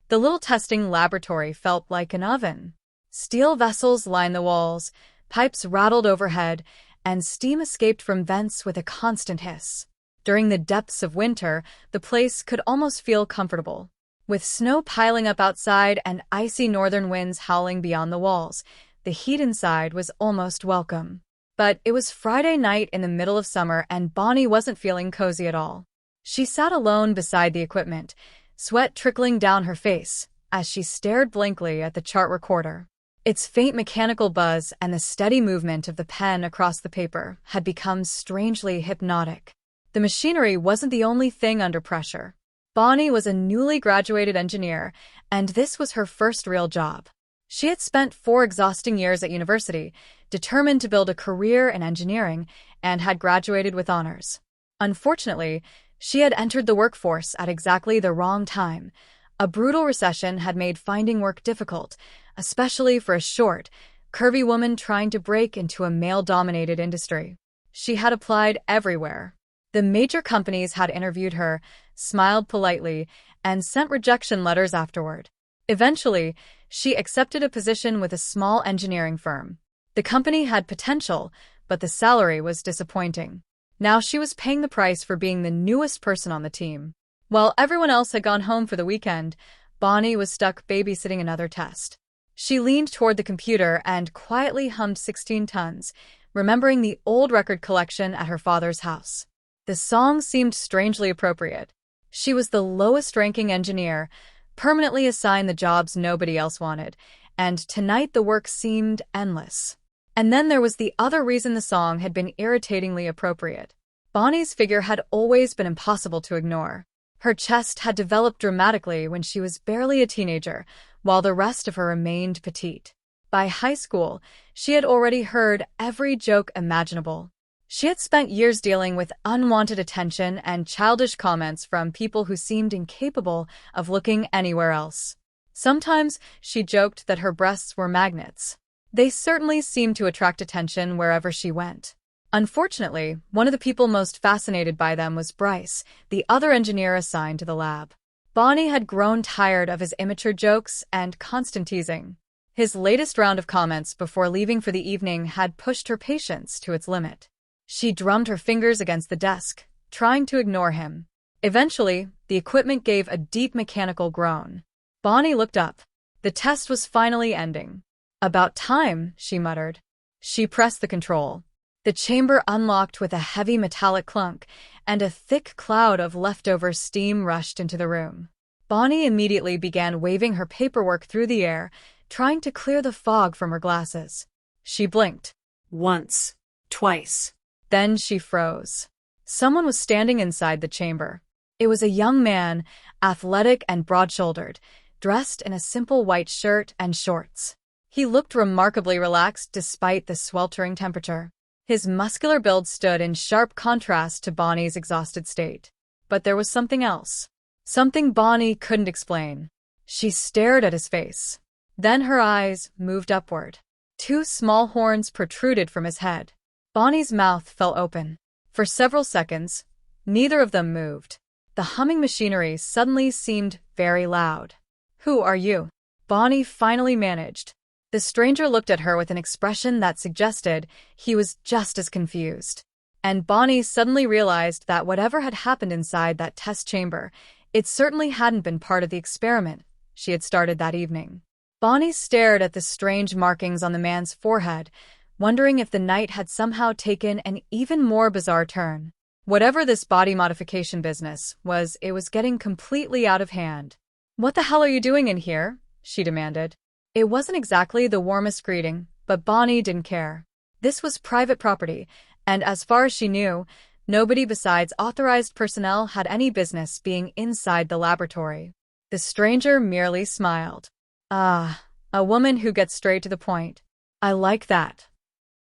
The little testing laboratory felt like an oven. Steel vessels lined the walls, pipes rattled overhead, and steam escaped from vents with a constant hiss. During the depths of winter, the place could almost feel comfortable. With snow piling up outside and icy northern winds howling beyond the walls, the heat inside was almost welcome. But it was Friday night in the middle of summer, and Bonnie wasn't feeling cozy at all. She sat alone beside the equipment, sweat trickling down her face, as she stared blankly at the chart recorder. Its faint mechanical buzz and the steady movement of the pen across the paper had become strangely hypnotic. The machinery wasn't the only thing under pressure. Bonnie was a newly graduated engineer, and this was her first real job. She had spent 4 exhausting years at university, determined to build a career in engineering, and had graduated with honors. Unfortunately, she had entered the workforce at exactly the wrong time. A brutal recession had made finding work difficult, especially for a short, curvy woman trying to break into a male-dominated industry. She had applied everywhere. The major companies had interviewed her, smiled politely, and sent rejection letters afterward. Eventually, she accepted a position with a small engineering firm. The company had potential, but the salary was disappointing. Now she was paying the price for being the newest person on the team. While everyone else had gone home for the weekend, Bonnie was stuck babysitting another test. She leaned toward the computer and quietly hummed 16 tons, remembering the old record collection at her father's house. The song seemed strangely appropriate. She was the lowest-ranking engineer, permanently assigned the jobs nobody else wanted, and tonight the work seemed endless. And then there was the other reason the song had been irritatingly appropriate. Bonnie's figure had always been impossible to ignore. Her chest had developed dramatically when she was barely a teenager, while the rest of her remained petite. By high school, she had already heard every joke imaginable. She had spent years dealing with unwanted attention and childish comments from people who seemed incapable of looking anywhere else. Sometimes she joked that her breasts were magnets. They certainly seemed to attract attention wherever she went. Unfortunately, one of the people most fascinated by them was Bryce, the other engineer assigned to the lab. Bonnie had grown tired of his immature jokes and constant teasing. His latest round of comments before leaving for the evening had pushed her patience to its limit. She drummed her fingers against the desk, trying to ignore him. Eventually, the equipment gave a deep mechanical groan. Bonnie looked up. The test was finally ending. "About time," she muttered. She pressed the control. The chamber unlocked with a heavy metallic clunk, and a thick cloud of leftover steam rushed into the room. Bonnie immediately began waving her paperwork through the air, trying to clear the fog from her glasses. She blinked. Once. Twice. Then she froze. Someone was standing inside the chamber. It was a young man, athletic and broad-shouldered, dressed in a simple white shirt and shorts. He looked remarkably relaxed despite the sweltering temperature. His muscular build stood in sharp contrast to Bonnie's exhausted state. But there was something else. Something Bonnie couldn't explain. She stared at his face. Then her eyes moved upward. 2 small horns protruded from his head. Bonnie's mouth fell open. For several seconds, neither of them moved. The humming machinery suddenly seemed very loud. "Who are you?" Bonnie finally managed. The stranger looked at her with an expression that suggested he was just as confused. And Bonnie suddenly realized that whatever had happened inside that test chamber, it certainly hadn't been part of the experiment she had started that evening. Bonnie stared at the strange markings on the man's forehead, wondering if the night had somehow taken an even more bizarre turn. Whatever this body modification business was, it was getting completely out of hand. "What the hell are you doing in here?" she demanded. It wasn't exactly the warmest greeting, but Bonnie didn't care. This was private property, and as far as she knew, nobody besides authorized personnel had any business being inside the laboratory. The stranger merely smiled. "Ah, a woman who gets straight to the point. I like that."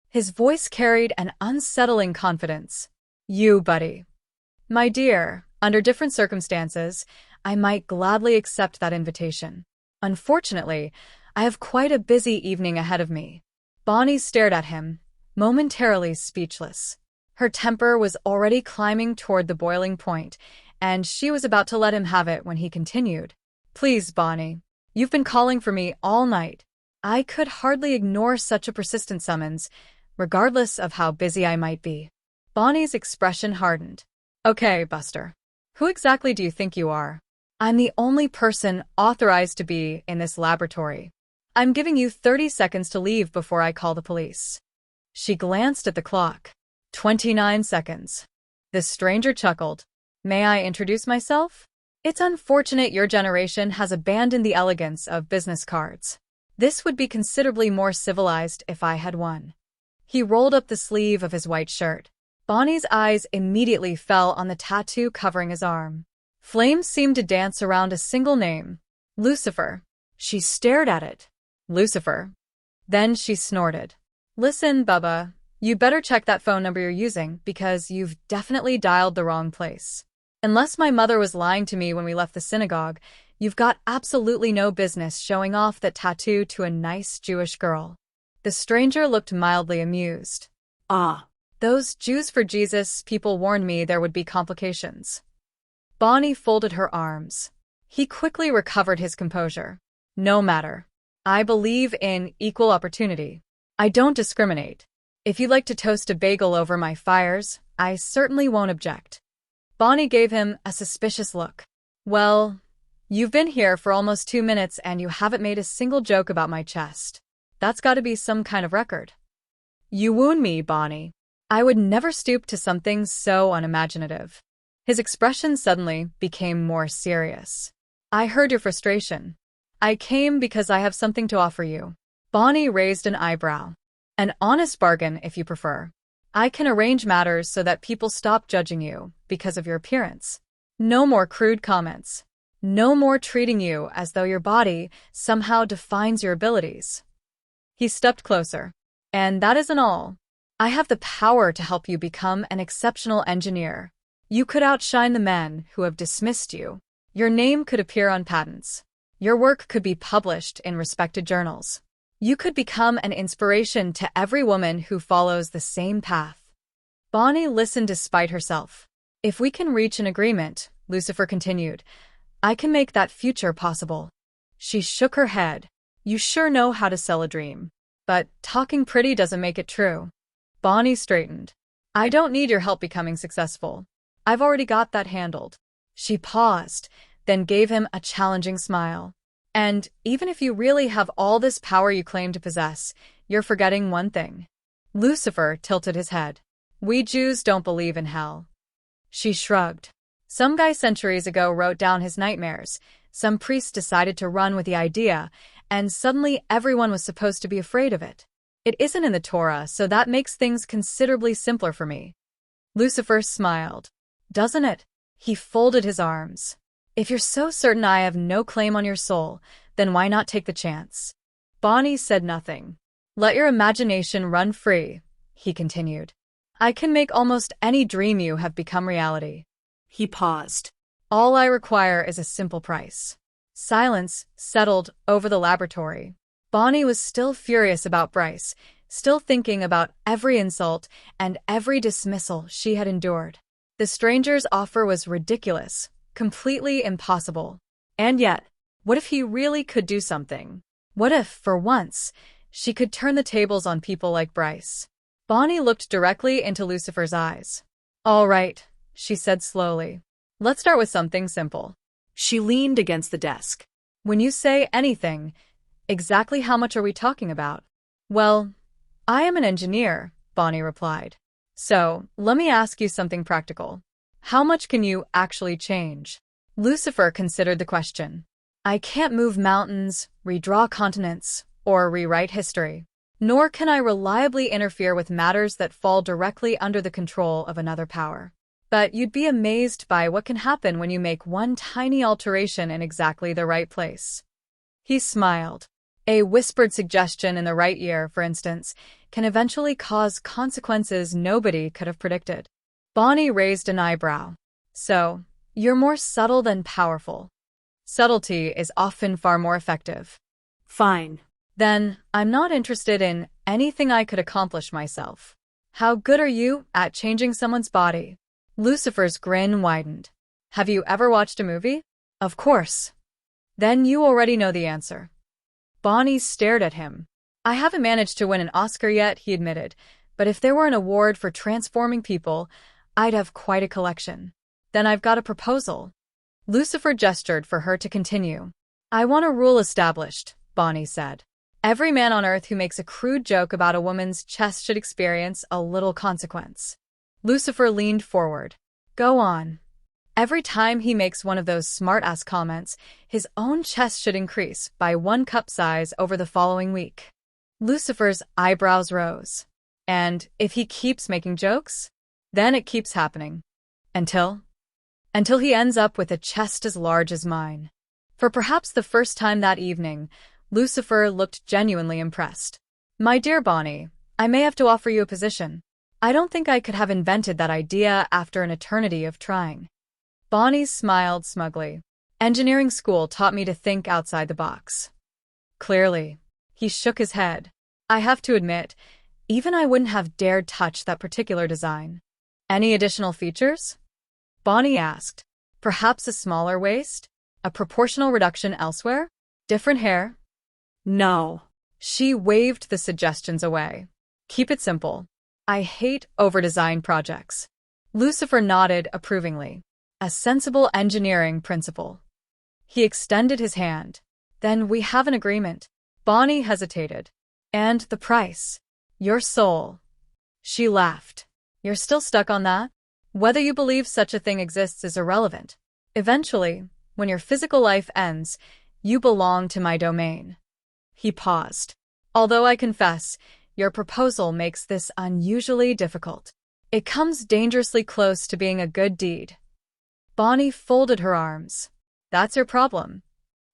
His voice carried an unsettling confidence. "You, buddy." "My dear, under different circumstances, I might gladly accept that invitation. Unfortunately, I have quite a busy evening ahead of me." Bonnie stared at him, momentarily speechless. Her temper was already climbing toward the boiling point, and she was about to let him have it when he continued. Please, Bonnie. You've been calling for me all night. I could hardly ignore such a persistent summons, regardless of how busy I might be. Bonnie's expression hardened. Okay, Buster. Who exactly do you think you are? I'm the only person authorized to be in this laboratory. I'm giving you 30 seconds to leave before I call the police. She glanced at the clock. 29 seconds. The stranger chuckled. May I introduce myself? It's unfortunate your generation has abandoned the elegance of business cards. This would be considerably more civilized if I had one. He rolled up the sleeve of his white shirt. Bonnie's eyes immediately fell on the tattoo covering his arm. Flames seemed to dance around a single name. Lucifer. She stared at it. Lucifer. Then she snorted. Listen, Bubba, you better check that phone number you're using because you've definitely dialed the wrong place. Unless my mother was lying to me when we left the synagogue, you've got absolutely no business showing off that tattoo to a nice Jewish girl. The stranger looked mildly amused. Ah. Those Jews for Jesus people warned me there would be complications. Bonnie folded her arms. He quickly recovered his composure. No matter. I believe in equal opportunity. I don't discriminate. If you'd like to toast a bagel over my fires, I certainly won't object. Bonnie gave him a suspicious look. Well, you've been here for almost 2 minutes and you haven't made a single joke about my chest. That's got to be some kind of record. You wound me, Bonnie. I would never stoop to something so unimaginative. His expression suddenly became more serious. I heard your frustration. I came because I have something to offer you. Bonnie raised an eyebrow. An honest bargain, if you prefer. I can arrange matters so that people stop judging you because of your appearance. No more crude comments. No more treating you as though your body somehow defines your abilities. He stepped closer. And that isn't all. I have the power to help you become an exceptional engineer. You could outshine the men who have dismissed you. Your name could appear on patents. Your work could be published in respected journals. You could become an inspiration to every woman who follows the same path. Bonnie listened despite herself. If we can reach an agreement, Lucifer continued, I can make that future possible. She shook her head. You sure know how to sell a dream. But talking pretty doesn't make it true. Bonnie straightened. I don't need your help becoming successful. I've already got that handled. She paused, then gave him a challenging smile. And even if you really have all this power you claim to possess, you're forgetting one thing. Lucifer tilted his head. We Jews don't believe in hell. She shrugged. Some guy centuries ago wrote down his nightmares. Some priest decided to run with the idea, and suddenly everyone was supposed to be afraid of it. It isn't in the Torah, so that makes things considerably simpler for me. Lucifer smiled. Doesn't it? He folded his arms. If you're so certain I have no claim on your soul, then why not take the chance? Bonnie said nothing. Let your imagination run free, he continued. I can make almost any dream you have become reality. He paused. All I require is a simple price. Silence settled over the laboratory. Bonnie was still furious about Bryce, still thinking about every insult and every dismissal she had endured. The stranger's offer was ridiculous, completely impossible. And yet, what if he really could do something? What if, for once, she could turn the tables on people like Bryce? Bonnie looked directly into Lucifer's eyes. All right, she said slowly. Let's start with something simple. She leaned against the desk. When you say anything, exactly how much are we talking about? Well, I am an engineer, Bonnie replied. So, let me ask you something practical. How much can you actually change? Lucifer considered the question. I can't move mountains, redraw continents, or rewrite history. Nor can I reliably interfere with matters that fall directly under the control of another power. But you'd be amazed by what can happen when you make one tiny alteration in exactly the right place. He smiled. A whispered suggestion in the right ear, for instance, can eventually cause consequences nobody could have predicted. Bonnie raised an eyebrow. So, you're more subtle than powerful. Subtlety is often far more effective. Fine. Then, I'm not interested in anything I could accomplish myself. How good are you at changing someone's body? Lucifer's grin widened. Have you ever watched a movie? Of course. Then you already know the answer. Bonnie stared at him. I haven't managed to win an Oscar yet, he admitted, but if there were an award for transforming people, I'd have quite a collection. Then I've got a proposal. Lucifer gestured for her to continue. I want a rule established, Bonnie said. Every man on Earth who makes a crude joke about a woman's chest should experience a little consequence. Lucifer leaned forward. Go on. Every time he makes one of those smart-ass comments, his own chest should increase by 1 cup size over the following week. Lucifer's eyebrows rose. And if he keeps making jokes, then it keeps happening. Until he ends up with a chest as large as mine. For perhaps the first time that evening, Lucifer looked genuinely impressed. My dear Bonnie, I may have to offer you a position. I don't think I could have invented that idea after an eternity of trying. Bonnie smiled smugly. Engineering school taught me to think outside the box. Clearly. He shook his head. I have to admit, even I wouldn't have dared touch that particular design. Any additional features? Bonnie asked. Perhaps a smaller waist? A proportional reduction elsewhere? Different hair? No. She waved the suggestions away. Keep it simple. I hate over-designed projects. Lucifer nodded approvingly. A sensible engineering principle. He extended his hand. Then we have an agreement. Bonnie hesitated. And the price? Your soul. She laughed. You're still stuck on that? Whether you believe such a thing exists is irrelevant. Eventually, when your physical life ends, you belong to my domain. He paused. Although I confess, your proposal makes this unusually difficult. It comes dangerously close to being a good deed. Bonnie folded her arms. That's your problem.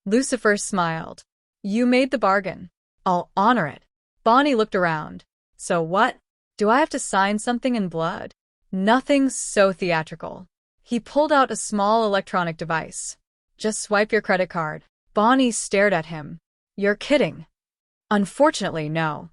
Lucifer smiled. You made the bargain. I'll honor it. Bonnie looked around. So what? Do I have to sign something in blood? Nothing so theatrical. He pulled out a small electronic device. Just swipe your credit card. Bonnie stared at him. You're kidding. Unfortunately, no.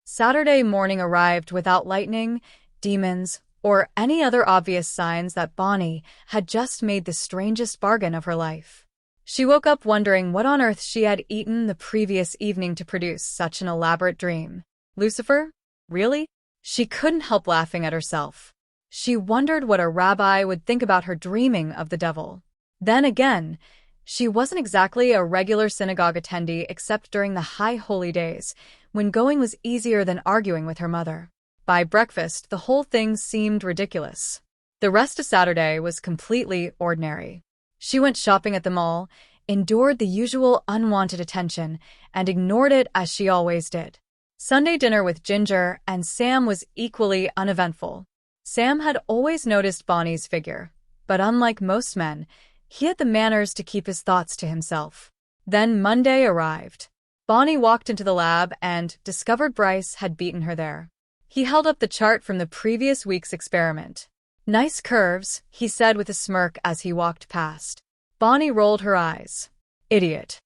Saturday morning arrived without lightning, demons, or any other obvious signs that Bonnie had just made the strangest bargain of her life. She woke up wondering what on earth she had eaten the previous evening to produce such an elaborate dream. Lucifer? Really? She couldn't help laughing at herself. She wondered what a rabbi would think about her dreaming of the devil. Then again, she wasn't exactly a regular synagogue attendee except during the high holy days, when going was easier than arguing with her mother. By breakfast, the whole thing seemed ridiculous. The rest of Saturday was completely ordinary. She went shopping at the mall, endured the usual unwanted attention, and ignored it as she always did. Sunday dinner with Ginger and Sam was equally uneventful. Sam had always noticed Bonnie's figure, but unlike most men, he had the manners to keep his thoughts to himself. Then Monday arrived. Bonnie walked into the lab and discovered Bryce had beaten her there. He held up the chart from the previous week's experiment. Nice curves, he said with a smirk as he walked past. Bonnie rolled her eyes. Idiot.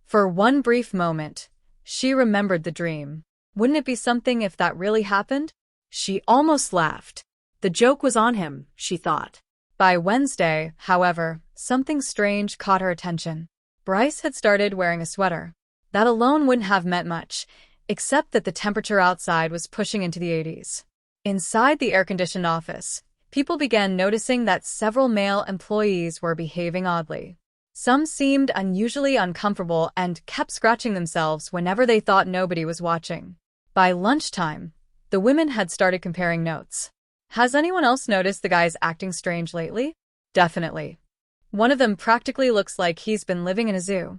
For one brief moment, she remembered the dream. Wouldn't it be something if that really happened? She almost laughed. The joke was on him, she thought. By Wednesday, however, something strange caught her attention. Bryce had started wearing a sweater. That alone wouldn't have meant much, except that the temperature outside was pushing into the 80s. Inside the air-conditioned office, people began noticing that several male employees were behaving oddly. Some seemed unusually uncomfortable and kept scratching themselves whenever they thought nobody was watching. By lunchtime, the women had started comparing notes. Has anyone else noticed the guy's acting strange lately? Definitely. One of them practically looks like he's been living in a zoo.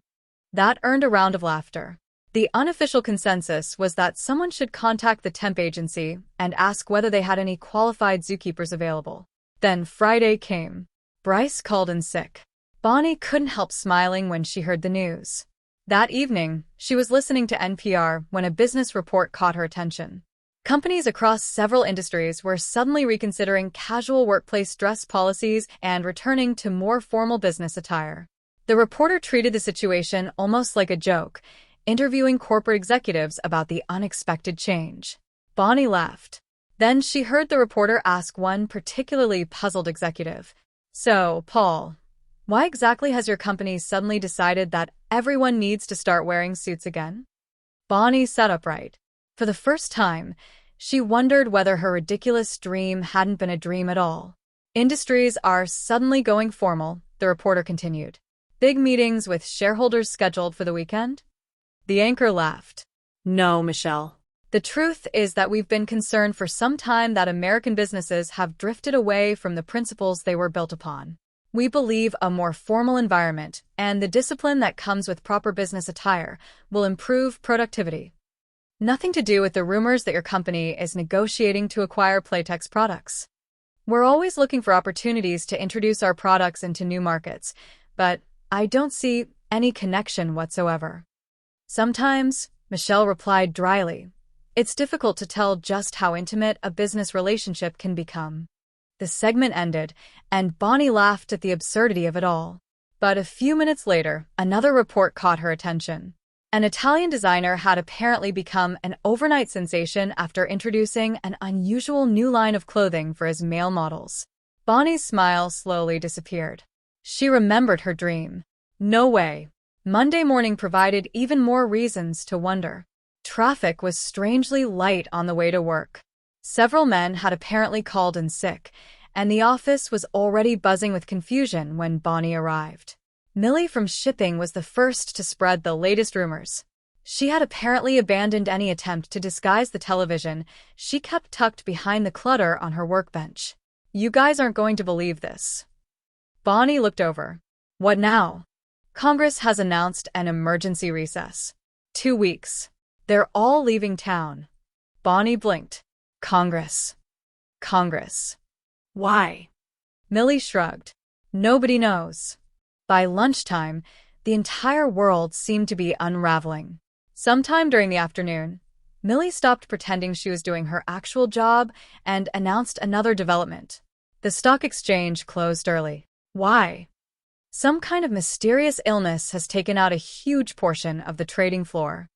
That earned a round of laughter. The unofficial consensus was that someone should contact the temp agency and ask whether they had any qualified zookeepers available. Then Friday came. Bryce called in sick. Bonnie couldn't help smiling when she heard the news. That evening, she was listening to NPR when a business report caught her attention. Companies across several industries were suddenly reconsidering casual workplace dress policies and returning to more formal business attire. The reporter treated the situation almost like a joke, interviewing corporate executives about the unexpected change. Bonnie laughed. Then she heard the reporter ask one particularly puzzled executive, "So, Paul, Why exactly has your company suddenly decided that everyone needs to start wearing suits again? Bonnie sat upright. For the first time, she wondered whether her ridiculous dream hadn't been a dream at all. Industries are suddenly going formal, the reporter continued. Big meetings with shareholders scheduled for the weekend? The anchor laughed. No, Michelle. The truth is that we've been concerned for some time that American businesses have drifted away from the principles they were built upon. We believe a more formal environment and the discipline that comes with proper business attire will improve productivity. Nothing to do with the rumors that your company is negotiating to acquire Playtex products. We're always looking for opportunities to introduce our products into new markets, but I don't see any connection whatsoever. Sometimes, Michelle replied dryly, it's difficult to tell just how intimate a business relationship can become. The segment ended, and Bonnie laughed at the absurdity of it all. But a few minutes later, another report caught her attention. An Italian designer had apparently become an overnight sensation after introducing an unusual new line of clothing for his male models. Bonnie's smile slowly disappeared. She remembered her dream. No way. Monday morning provided even more reasons to wonder. Traffic was strangely light on the way to work. Several men had apparently called in sick, and the office was already buzzing with confusion when Bonnie arrived. Millie from shipping was the first to spread the latest rumors. She had apparently abandoned any attempt to disguise the television she kept tucked behind the clutter on her workbench. You guys aren't going to believe this. Bonnie looked over. What now? Congress has announced an emergency recess. 2 weeks. They're all leaving town. Bonnie blinked. Congress. Congress. Why? Millie shrugged. Nobody knows. By lunchtime, the entire world seemed to be unraveling. Sometime during the afternoon, Millie stopped pretending she was doing her actual job and announced another development. The stock exchange closed early. Why? Some kind of mysterious illness has taken out a huge portion of the trading floor.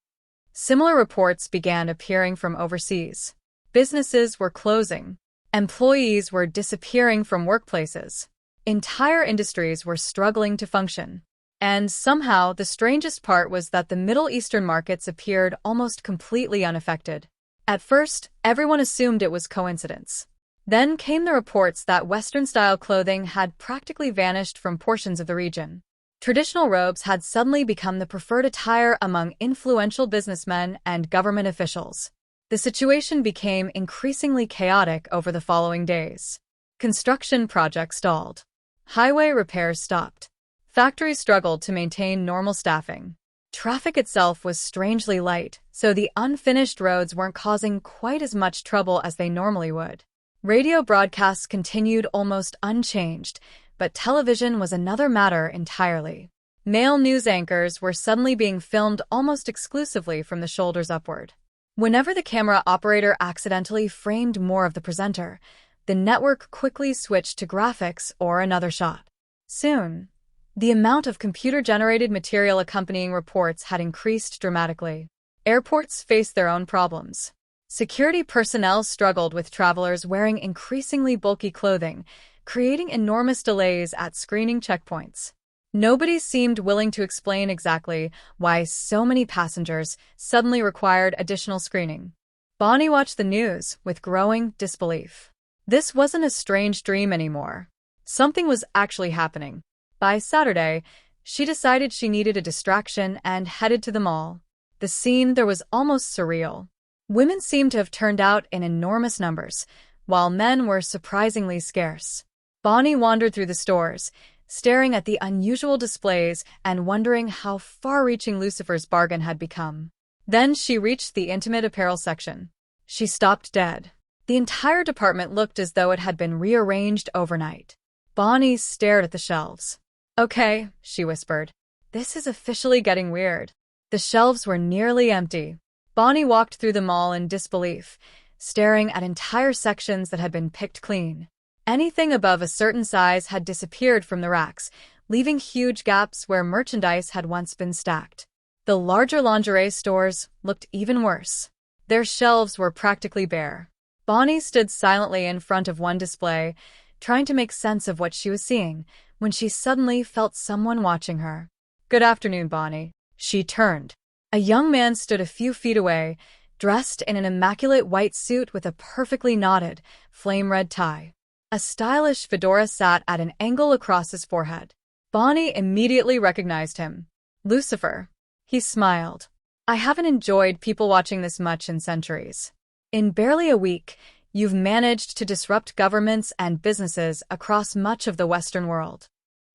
Similar reports began appearing from overseas. Businesses were closing. Employees were disappearing from workplaces. Entire industries were struggling to function. And somehow, the strangest part was that the Middle Eastern markets appeared almost completely unaffected. At first, everyone assumed it was coincidence. Then came the reports that Western-style clothing had practically vanished from portions of the region. Traditional robes had suddenly become the preferred attire among influential businessmen and government officials. The situation became increasingly chaotic over the following days. Construction projects stalled. Highway repairs stopped. Factories struggled to maintain normal staffing. Traffic itself was strangely light, so the unfinished roads weren't causing quite as much trouble as they normally would. Radio broadcasts continued almost unchanged, but television was another matter entirely. Male news anchors were suddenly being filmed almost exclusively from the shoulders upward. Whenever the camera operator accidentally framed more of the presenter, the network quickly switched to graphics or another shot. Soon, the amount of computer-generated material accompanying reports had increased dramatically. Airports faced their own problems. Security personnel struggled with travelers wearing increasingly bulky clothing, creating enormous delays at screening checkpoints. Nobody seemed willing to explain exactly why so many passengers suddenly required additional screening. Bonnie watched the news with growing disbelief. This wasn't a strange dream anymore. Something was actually happening. By Saturday, she decided she needed a distraction and headed to the mall. The scene there was almost surreal. Women seemed to have turned out in enormous numbers, while men were surprisingly scarce. Bonnie wandered through the stores, staring at the unusual displays and wondering how far-reaching Lucifer's bargain had become. Then she reached the intimate apparel section. She stopped dead. The entire department looked as though it had been rearranged overnight. Bonnie stared at the shelves. Okay, she whispered. This is officially getting weird. The shelves were nearly empty. Bonnie walked through the mall in disbelief, staring at entire sections that had been picked clean. Anything above a certain size had disappeared from the racks, leaving huge gaps where merchandise had once been stacked. The larger lingerie stores looked even worse. Their shelves were practically bare. Bonnie stood silently in front of one display, trying to make sense of what she was seeing, when she suddenly felt someone watching her. "Good afternoon, Bonnie." She turned. A young man stood a few feet away, dressed in an immaculate white suit with a perfectly knotted, flame-red tie. A stylish fedora sat at an angle across his forehead. Bonnie immediately recognized him. "Lucifer." He smiled. "I haven't enjoyed people watching this much in centuries. In barely a week, you've managed to disrupt governments and businesses across much of the Western world."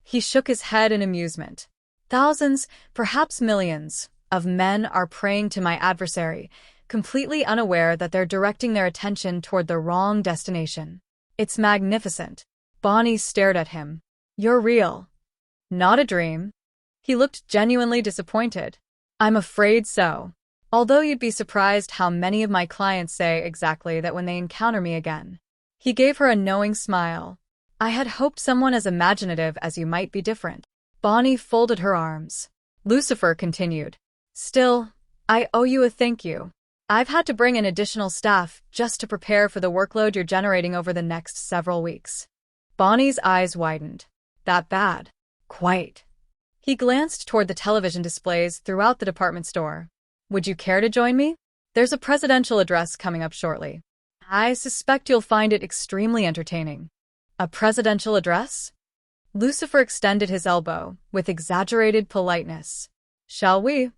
He shook his head in amusement. "Thousands, perhaps millions, of men are praying to my adversary, completely unaware that they're directing their attention toward the wrong destination. It's magnificent." Bonnie stared at him. "You're real. Not a dream." He looked genuinely disappointed. "I'm afraid so. Although you'd be surprised how many of my clients say exactly that when they encounter me again." He gave her a knowing smile. "I had hoped someone as imaginative as you might be different." Bonnie folded her arms. Lucifer continued. "Still, I owe you a thank you. I've had to bring in additional staff just to prepare for the workload you're generating over the next several weeks." Bonnie's eyes widened. "That bad?" "Quite." He glanced toward the television displays throughout the department store. "Would you care to join me? There's a presidential address coming up shortly. I suspect you'll find it extremely entertaining." "A presidential address?" Lucifer extended his elbow with exaggerated politeness. "Shall we?"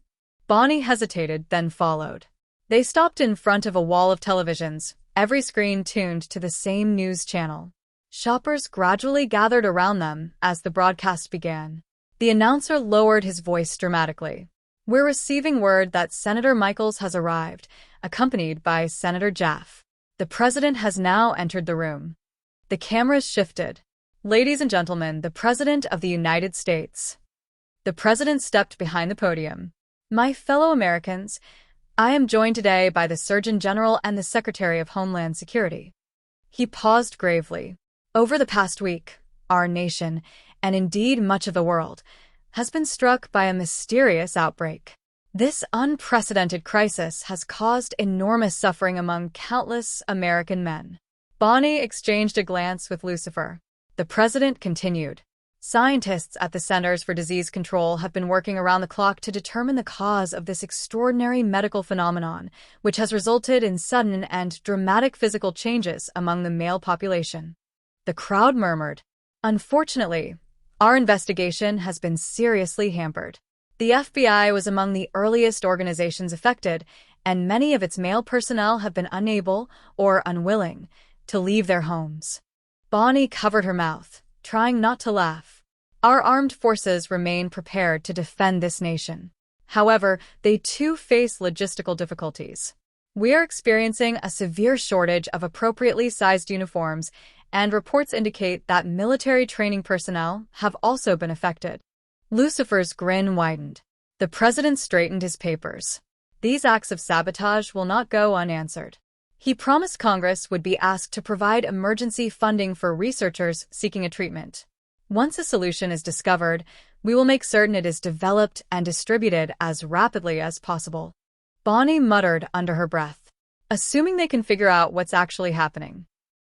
Bonnie hesitated, then followed. They stopped in front of a wall of televisions, every screen tuned to the same news channel. Shoppers gradually gathered around them as the broadcast began. The announcer lowered his voice dramatically. "We're receiving word that Senator Michaels has arrived, accompanied by Senator Jaff. The president has now entered the room." The cameras shifted. "Ladies and gentlemen, the President of the United States." The president stepped behind the podium. "My fellow Americans, I am joined today by the Surgeon General and the Secretary of Homeland Security." He paused gravely. "Over the past week, our nation, and indeed much of the world, has been struck by a mysterious outbreak. This unprecedented crisis has caused enormous suffering among countless American men." Bonnie exchanged a glance with Lucifer. The president continued. "Scientists at the Centers for Disease Control have been working around the clock to determine the cause of this extraordinary medical phenomenon, which has resulted in sudden and dramatic physical changes among the male population." The crowd murmured. "Unfortunately, our investigation has been seriously hampered. The FBI was among the earliest organizations affected, and many of its male personnel have been unable, or unwilling, to leave their homes." Bonnie covered her mouth, trying not to laugh. "Our armed forces remain prepared to defend this nation. However, they too face logistical difficulties. We are experiencing a severe shortage of appropriately sized uniforms, and reports indicate that military training personnel have also been affected." Lucifer's grin widened. The president straightened his papers. "These acts of sabotage will not go unanswered." He promised Congress would be asked to provide emergency funding for researchers seeking a treatment. "Once a solution is discovered, we will make certain it is developed and distributed as rapidly as possible." Bonnie muttered under her breath. "Assuming they can figure out what's actually happening."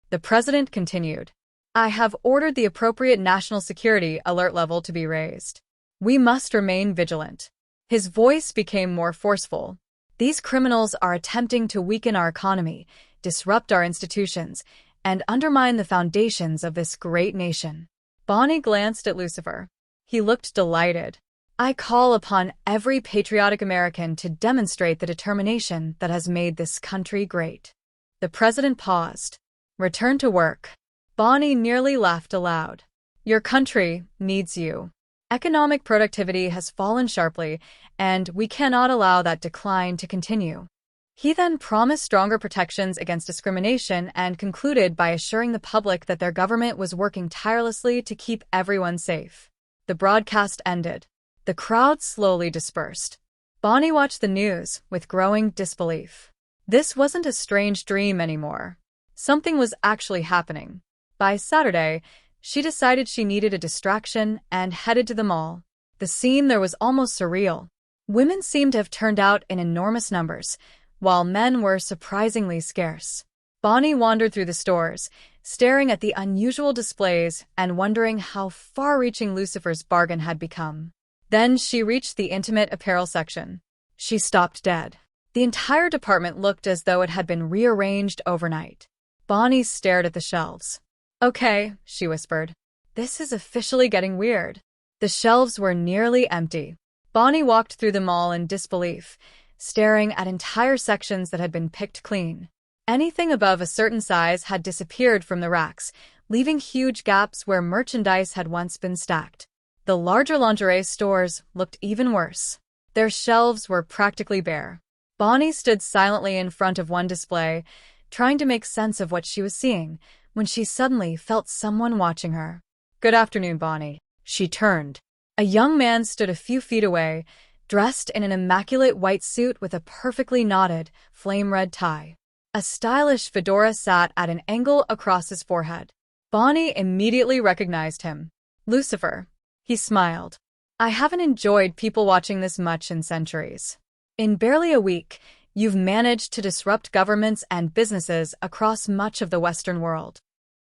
The president continued. "I have ordered the appropriate national security alert level to be raised. We must remain vigilant." His voice became more forceful. "These criminals are attempting to weaken our economy, disrupt our institutions, and undermine the foundations of this great nation." Bonnie glanced at Lucifer. He looked delighted. "I call upon every patriotic American to demonstrate the determination that has made this country great." The president paused. "Return to work." Bonnie nearly laughed aloud. "Your country needs you. Economic productivity has fallen sharply, and we cannot allow that decline to continue." He then promised stronger protections against discrimination and concluded by assuring the public that their government was working tirelessly to keep everyone safe. The broadcast ended. The crowd slowly dispersed. Bonnie watched the news with growing disbelief. This wasn't a strange dream anymore. Something was actually happening. By Saturday, she decided she needed a distraction and headed to the mall. The scene there was almost surreal. Women seemed to have turned out in enormous numbers, while men were surprisingly scarce. Bonnie wandered through the stores, staring at the unusual displays and wondering how far-reaching Lucifer's bargain had become. Then she reached the intimate apparel section. She stopped dead. The entire department looked as though it had been rearranged overnight. Bonnie stared at the shelves. "Okay," she whispered. "This is officially getting weird." The shelves were nearly empty. Bonnie walked through them all in disbelief, staring at entire sections that had been picked clean. Anything above a certain size had disappeared from the racks, leaving huge gaps where merchandise had once been stacked. The larger lingerie stores looked even worse. Their shelves were practically bare. Bonnie stood silently in front of one display, trying to make sense of what she was seeing, when she suddenly felt someone watching her. "Good afternoon, Bonnie." She turned. A young man stood a few feet away, dressed in an immaculate white suit with a perfectly knotted, flame-red tie. A stylish fedora sat at an angle across his forehead. Bonnie immediately recognized him. "Lucifer." He smiled. "I haven't enjoyed people watching this much in centuries. In barely a week, you've managed to disrupt governments and businesses across much of the Western world."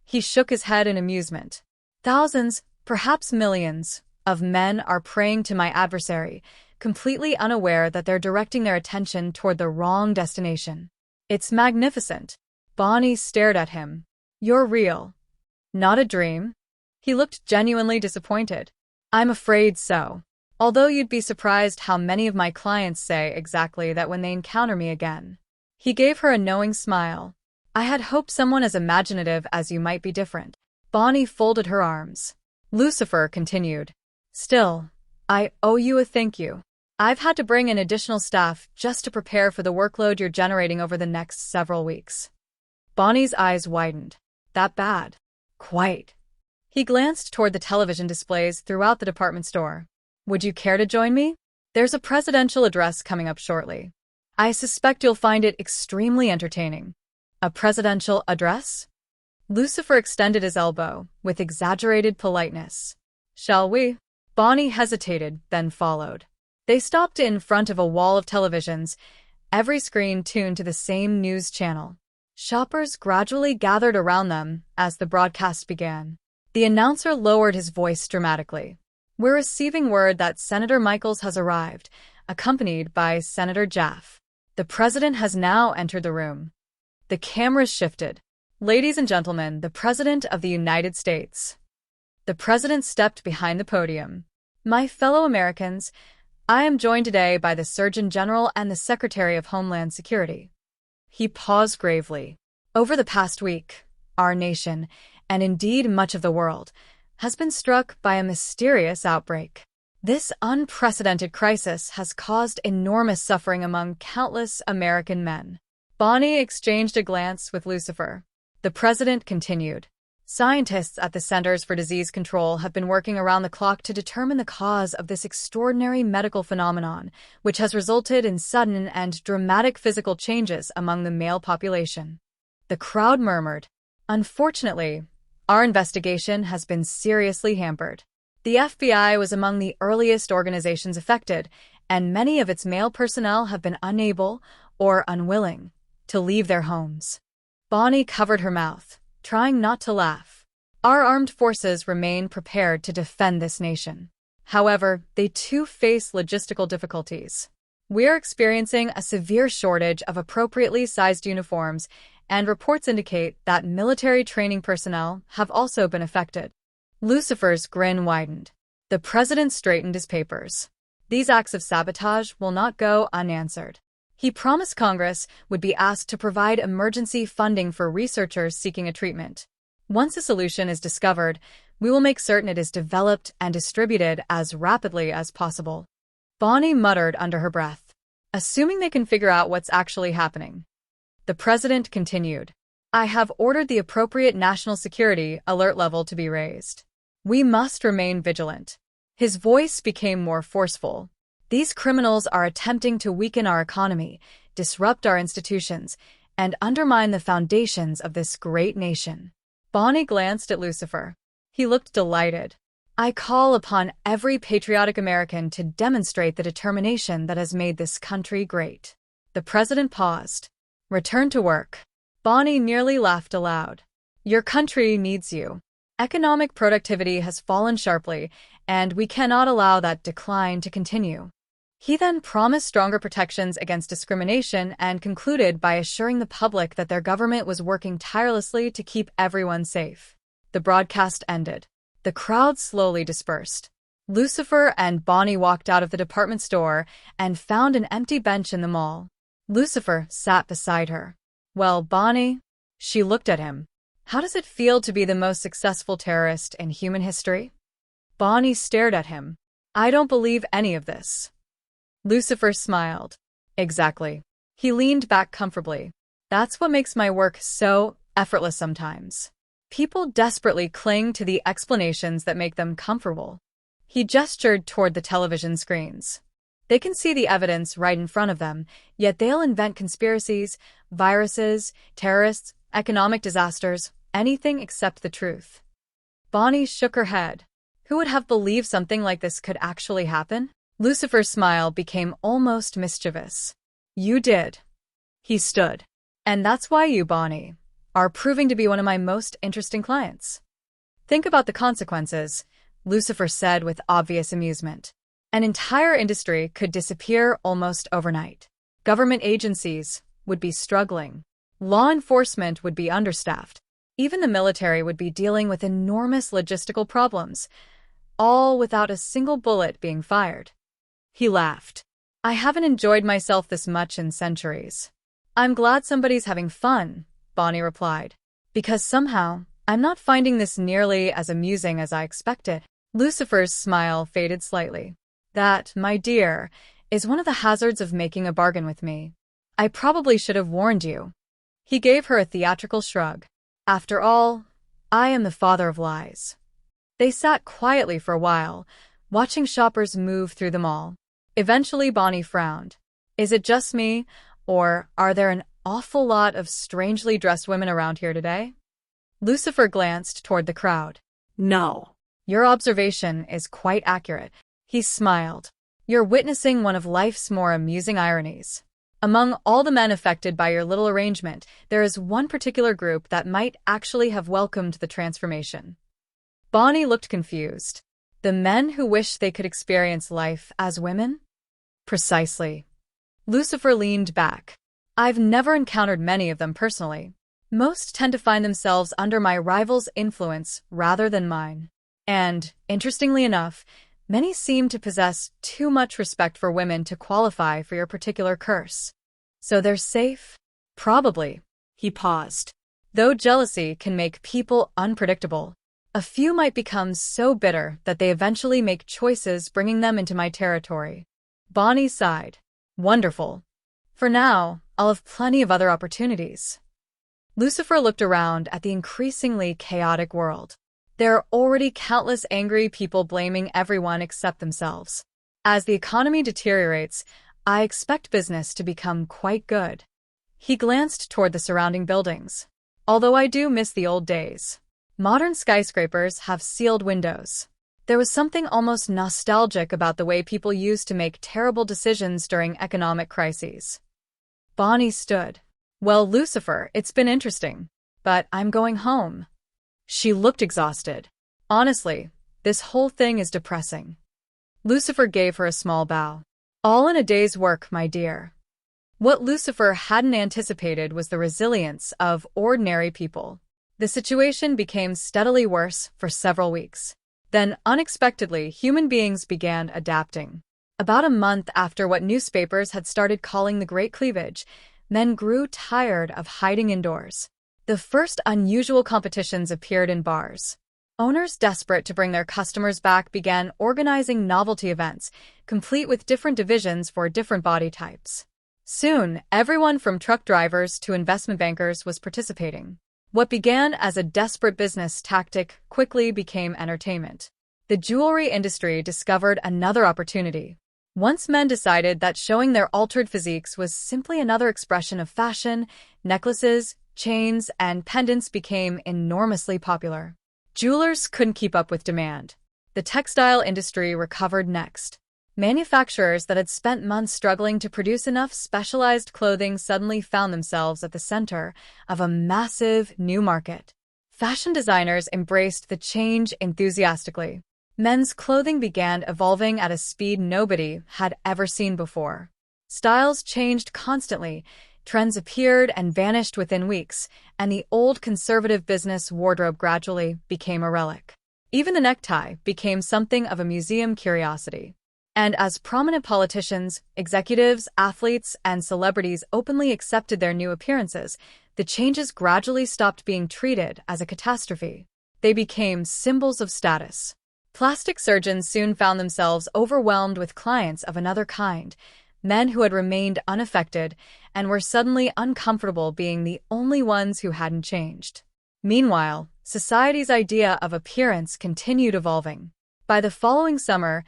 He shook his head in amusement. "Thousands, perhaps millions, of men are praying to my adversary, completely unaware that they're directing their attention toward the wrong destination. It's magnificent." Bonnie stared at him. "You're real. Not a dream?" He looked genuinely disappointed. "I'm afraid so. Although you'd be surprised how many of my clients say exactly that when they encounter me again." He gave her a knowing smile. "I had hoped someone as imaginative as you might be different." Bonnie folded her arms. Lucifer continued. "Still, I owe you a thank you. I've had to bring in additional staff just to prepare for the workload you're generating over the next several weeks." Bonnie's eyes widened. "That bad?" "Quite." He glanced toward the television displays throughout the department store. "Would you care to join me? There's a presidential address coming up shortly. I suspect you'll find it extremely entertaining." "A presidential address?" Lucifer extended his elbow with exaggerated politeness. "Shall we?" Bonnie hesitated, then followed. They stopped in front of a wall of televisions, every screen tuned to the same news channel. Shoppers gradually gathered around them as the broadcast began. The announcer lowered his voice dramatically. "We're receiving word that Senator Michaels has arrived, accompanied by Senator Jaff. The president has now entered the room." The cameras shifted. "Ladies and gentlemen, the President of the United States." The president stepped behind the podium. "My fellow Americans, I am joined today by the Surgeon General and the Secretary of Homeland Security." He paused gravely. "Over the past week, our nation, and indeed much of the world, has been struck by a mysterious outbreak. This unprecedented crisis has caused enormous suffering among countless American men." Bonnie exchanged a glance with Lucifer. The president continued. "Scientists at the Centers for Disease Control have been working around the clock to determine the cause of this extraordinary medical phenomenon, which has resulted in sudden and dramatic physical changes among the male population." The crowd murmured. "Unfortunately, our investigation has been seriously hampered. The FBI was among the earliest organizations affected, and many of its male personnel have been unable or unwilling to leave their homes." Bonnie covered her mouth, trying not to laugh. "Our armed forces remain prepared to defend this nation. However, they too face logistical difficulties. We're experiencing a severe shortage of appropriately sized uniforms, and reports indicate that military training personnel have also been affected." Lucifer's grin widened. The president straightened his papers. "These acts of sabotage will not go unanswered." He promised Congress would be asked to provide emergency funding for researchers seeking a treatment. "Once a solution is discovered, we will make certain it is developed and distributed as rapidly as possible." Bonnie muttered under her breath. "Assuming they can figure out what's actually happening." The president continued. "I have ordered the appropriate national security alert level to be raised. We must remain vigilant." His voice became more forceful. "These criminals are attempting to weaken our economy, disrupt our institutions, and undermine the foundations of this great nation." Bonnie glanced at Lucifer. He looked delighted. "I call upon every patriotic American to demonstrate the determination that has made this country great." The president paused. "Return to work." Bonnie nearly laughed aloud. Your country needs you. Economic productivity has fallen sharply, and we cannot allow that decline to continue. He then promised stronger protections against discrimination and concluded by assuring the public that their government was working tirelessly to keep everyone safe. The broadcast ended. The crowd slowly dispersed. Lucifer and Bonnie walked out of the department store and found an empty bench in the mall. Lucifer sat beside her. "Well, Bonnie," she looked at him. "How does it feel to be the most successful terrorist in human history?" Bonnie stared at him. "I don't believe any of this." Lucifer smiled. "Exactly." He leaned back comfortably. "That's what makes my work so effortless sometimes. People desperately cling to the explanations that make them comfortable." He gestured toward the television screens. "They can see the evidence right in front of them, yet they'll invent conspiracies, viruses, terrorists, economic disasters, anything except the truth." Bonnie shook her head. Who would have believed something like this could actually happen? Lucifer's smile became almost mischievous. "You did." He stood. "And that's why you, Bonnie, are proving to be one of my most interesting clients." "Think about the consequences," Lucifer said with obvious amusement. "An entire industry could disappear almost overnight. Government agencies would be struggling. Law enforcement would be understaffed. Even the military would be dealing with enormous logistical problems, all without a single bullet being fired." He laughed. "I haven't enjoyed myself this much in centuries." "I'm glad somebody's having fun," Bonnie replied. "Because somehow, I'm not finding this nearly as amusing as I expected." Lucifer's smile faded slightly. "That, my dear, is one of the hazards of making a bargain with me. I probably should have warned you." He gave her a theatrical shrug. "After all, I am the father of lies." They sat quietly for a while, watching shoppers move through the mall. Eventually, Bonnie frowned. "Is it just me, or are there an awful lot of strangely dressed women around here today?" Lucifer glanced toward the crowd. "No." "Your observation is quite accurate." He smiled. "You're witnessing one of life's more amusing ironies. Among all the men affected by your little arrangement, there is one particular group that might actually have welcomed the transformation." Bonnie looked confused. "The men who wish they could experience life as women?" "Precisely." Lucifer leaned back. "I've never encountered many of them personally. Most tend to find themselves under my rival's influence rather than mine. And, interestingly enough, many seem to possess too much respect for women to qualify for your particular curse. So they're safe?" "Probably." He paused. "Though jealousy can make people unpredictable, a few might become so bitter that they eventually make choices bringing them into my territory." Bonnie sighed. "Wonderful. For now, I'll have plenty of other opportunities." Lucifer looked around at the increasingly chaotic world. There are already countless angry people blaming everyone except themselves. As the economy deteriorates, I expect business to become quite good. He glanced toward the surrounding buildings. "Although I do miss the old days. Modern skyscrapers have sealed windows. There was something almost nostalgic about the way people used to make terrible decisions during economic crises." Bonnie stood. "Well, Lucifer, it's been interesting, but I'm going home." She looked exhausted. "Honestly, this whole thing is depressing." Lucifer gave her a small bow. "All in a day's work, my dear." What Lucifer hadn't anticipated was the resilience of ordinary people. The situation became steadily worse for several weeks. Then, unexpectedly, human beings began adapting. About a month after what newspapers had started calling the Great Cleavage, men grew tired of hiding indoors. The first unusual competitions appeared in bars. Owners desperate to bring their customers back began organizing novelty events, complete with different divisions for different body types. Soon, everyone from truck drivers to investment bankers was participating. What began as a desperate business tactic quickly became entertainment. The jewelry industry discovered another opportunity. Once men decided that showing their altered physiques was simply another expression of fashion, necklaces, chains, and pendants became enormously popular. Jewelers couldn't keep up with demand. The textile industry recovered next. Manufacturers that had spent months struggling to produce enough specialized clothing suddenly found themselves at the center of a massive new market. Fashion designers embraced the change enthusiastically. Men's clothing began evolving at a speed nobody had ever seen before. Styles changed constantly, trends appeared and vanished within weeks, and the old conservative business wardrobe gradually became a relic. Even the necktie became something of a museum curiosity. And as prominent politicians, executives, athletes, and celebrities openly accepted their new appearances, the changes gradually stopped being treated as a catastrophe. They became symbols of status. Plastic surgeons soon found themselves overwhelmed with clients of another kind, men who had remained unaffected and were suddenly uncomfortable being the only ones who hadn't changed. Meanwhile, society's idea of appearance continued evolving. By the following summer,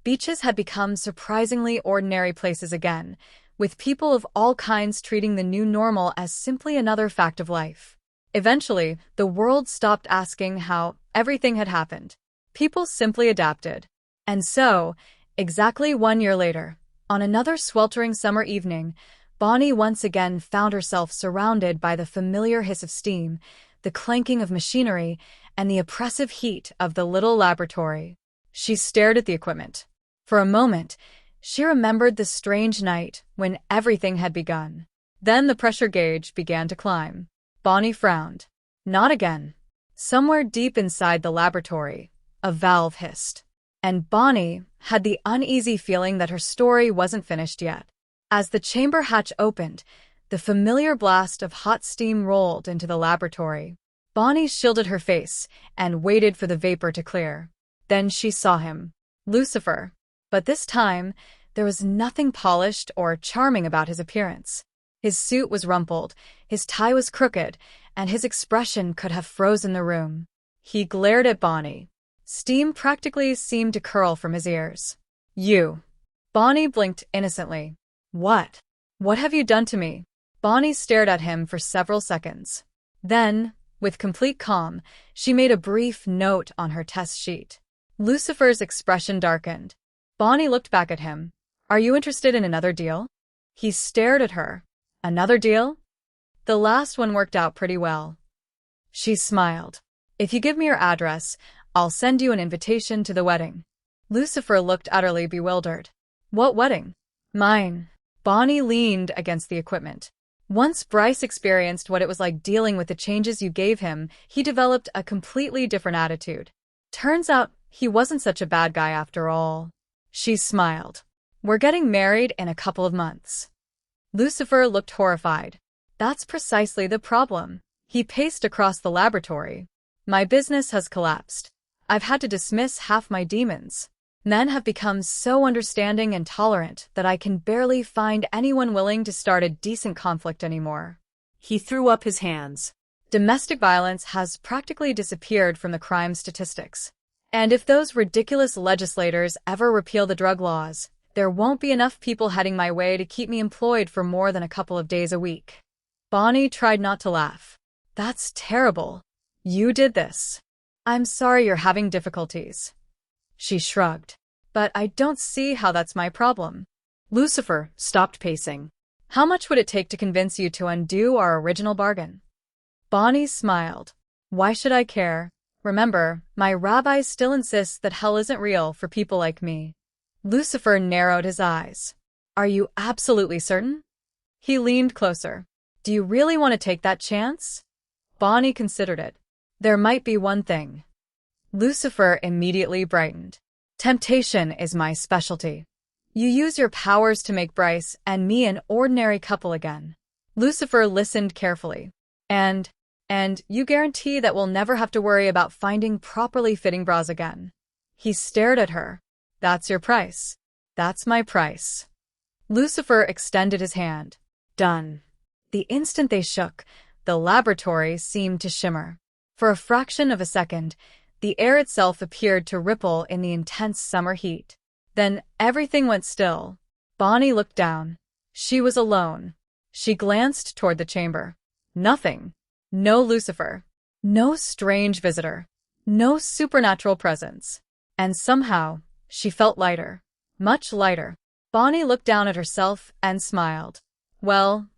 beaches had become surprisingly ordinary places again, with people of all kinds treating the new normal as simply another fact of life. Eventually, the world stopped asking how everything had happened. People simply adapted. And so, exactly 1 year later, on another sweltering summer evening, Bonnie once again found herself surrounded by the familiar hiss of steam, the clanking of machinery, and the oppressive heat of the little laboratory. She stared at the equipment. For a moment, she remembered the strange night when everything had begun. Then the pressure gauge began to climb. Bonnie frowned. Not again. Somewhere deep inside the laboratory, a valve hissed. And Bonnie had the uneasy feeling that her story wasn't finished yet. As the chamber hatch opened, the familiar blast of hot steam rolled into the laboratory. Bonnie shielded her face and waited for the vapor to clear. Then she saw him. Lucifer. But this time, there was nothing polished or charming about his appearance. His suit was rumpled, his tie was crooked, and his expression could have frozen the room. He glared at Bonnie. Steam practically seemed to curl from his ears. You. Bonnie blinked innocently. What? What have you done to me? Bonnie stared at him for several seconds. Then, with complete calm, she made a brief note on her test sheet. Lucifer's expression darkened. Bonnie looked back at him. Are you interested in another deal? He stared at her. Another deal? The last one worked out pretty well. She smiled. If you give me your address, I'll send you an invitation to the wedding. Lucifer looked utterly bewildered. What wedding? Mine. Bonnie leaned against the equipment. Once Bryce experienced what it was like dealing with the changes you gave him, he developed a completely different attitude. Turns out, he wasn't such a bad guy after all. She smiled. We're getting married in a couple of months. Lucifer looked horrified. That's precisely the problem. He paced across the laboratory. My business has collapsed. I've had to dismiss half my demons. Men have become so understanding and tolerant that I can barely find anyone willing to start a decent conflict anymore. He threw up his hands. Domestic violence has practically disappeared from the crime statistics. And if those ridiculous legislators ever repeal the drug laws, there won't be enough people heading my way to keep me employed for more than a couple of days a week. Bonnie tried not to laugh. That's terrible. You did this. I'm sorry you're having difficulties. She shrugged. But I don't see how that's my problem. Lucifer stopped pacing. How much would it take to convince you to undo our original bargain? Bonnie smiled. Why should I care? Remember, my rabbi still insists that hell isn't real for people like me. Lucifer narrowed his eyes. Are you absolutely certain? He leaned closer. Do you really want to take that chance? Bonnie considered it. There might be one thing. Lucifer immediately brightened. Temptation is my specialty. You use your powers to make Bryce and me an ordinary couple again. Lucifer listened carefully. And you guarantee that we'll never have to worry about finding properly fitting bras again. He stared at her. That's your price. That's my price. Lucifer extended his hand. Done. The instant they shook, the laboratory seemed to shimmer. For a fraction of a second, the air itself appeared to ripple in the intense summer heat. Then everything went still. Bonnie looked down. She was alone. She glanced toward the chamber. Nothing. No Lucifer. No strange visitor. No supernatural presence. And somehow, she felt lighter. Much lighter. Bonnie looked down at herself and smiled. Well,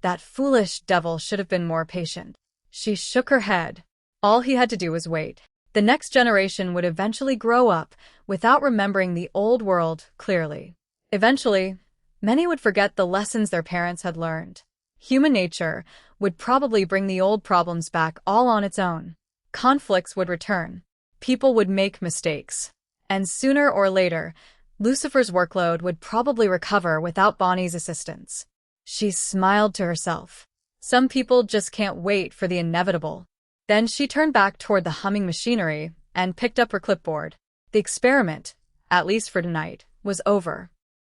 that foolish devil should have been more patient. She shook her head. All he had to do was wait. The next generation would eventually grow up without remembering the old world clearly. Eventually, many would forget the lessons their parents had learned. Human nature would probably bring the old problems back all on its own. Conflicts would return. People would make mistakes. And sooner or later, Lucifer's workload would probably recover without Bonnie's assistance. She smiled to herself. Some people just can't wait for the inevitable. Then she turned back toward the humming machinery and picked up her clipboard. The experiment, at least for tonight, was over.